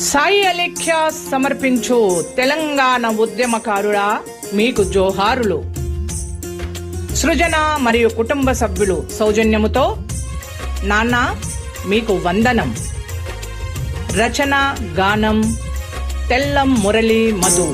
సాయి అలేఖ్య సమర్పించు తెలంగాణ ఉద్యమకారుడా మీకు జోహారులు. సృజన మరియు కుటుంబ సభ్యులు సౌజన్యముతో నాన్న మీకు వందనం. రచన గానం తెల్లం మురళి మధు.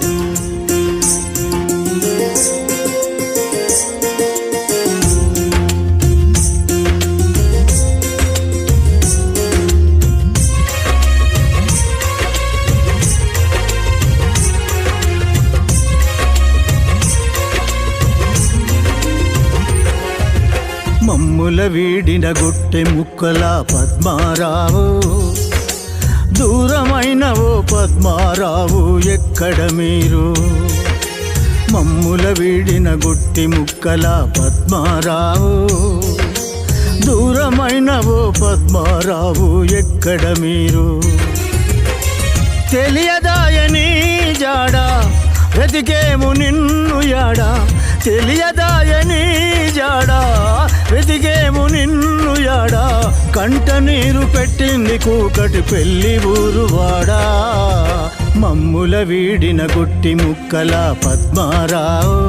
మమ్ముల వీడిన గుట్టె ముక్కల పద్మారావు, దూరమైన ఓ పద్మారావు ఎక్కడ మీరు? మమ్ముల వీడిన గుట్టి ముక్కల పద్మారావు, దూరమైన ఓ పద్మారావు ఎక్కడ మీరు? తెలియదాయని జాడా వెతికేము నిన్ను యాడా, తెలియదాయని జాడా వెతికేము నిన్ను యాడా. కంట నీరు పెట్టింది కూకటి పెళ్లి ఊరువాడా. మమ్ముల వీడిన గుట్టి ముక్కల పద్మారావు,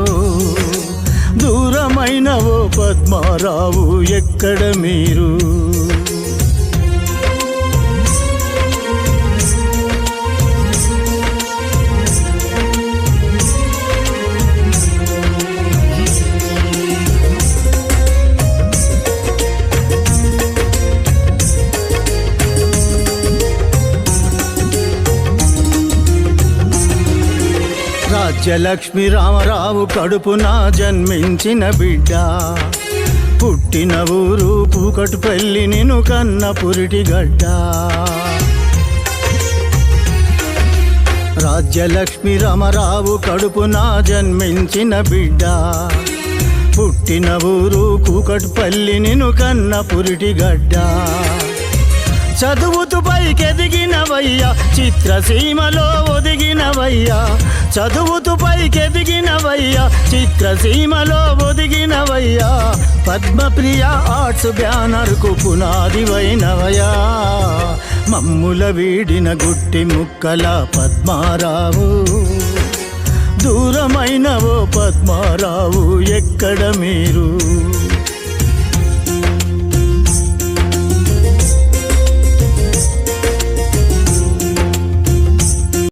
దూరమైన ఓ పద్మారావు ఎక్కడ మీరు? రాజ్యలక్ష్మి రామరావు కడుపున జన్మించిన బిడ్డ, పుట్టిన ఊరు కూకట్పల్లి నిన్ను కన్న పురిటి గడ్డ. రాజ్యలక్ష్మి రామరావు కడుపున జన్మించిన బిడ్డ, పుట్టిన ఊరు కూకట్పల్లి నిన్ను కన్న పురిటి గడ్డ. చదువుతూ పైకెదిగినవయ్యా చిత్రసీమలో ఒదిగినవయ్యా, చదువుతూ పైకెదిగినవయ్యా చిత్రసీమలో ఒదిగినవయ్యా. పద్మప్రియ ఆర్ట్స్ బ్యానర్కు పునాదివైనవయ్యా. మమ్ముల వీడిన గుట్టి ముక్కల పద్మారావు, దూరమైన ఓ పద్మారావు ఎక్కడ మీరు?